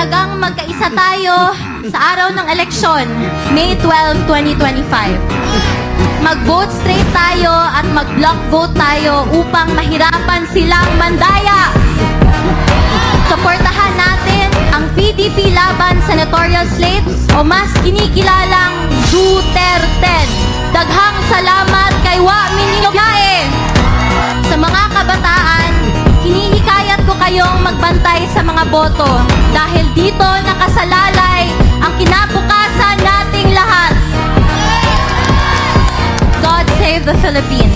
talagang magkaisa tayo sa araw ng eleksyon, May 12, 2025. Mag-vote straight tayo at mag-block vote tayo upang mahirapan silang mandaya. Suportahan natin ang PDP laban senatorial slate o mas kinikilalang Duterte. Daghang salamat kay Wa Minyogae. Sa mga kabataan, hinihikayat ko kayong magbantay sa mga boto dahil dito nakasalalay ang kinabukasan nating lahat. God save the Philippines.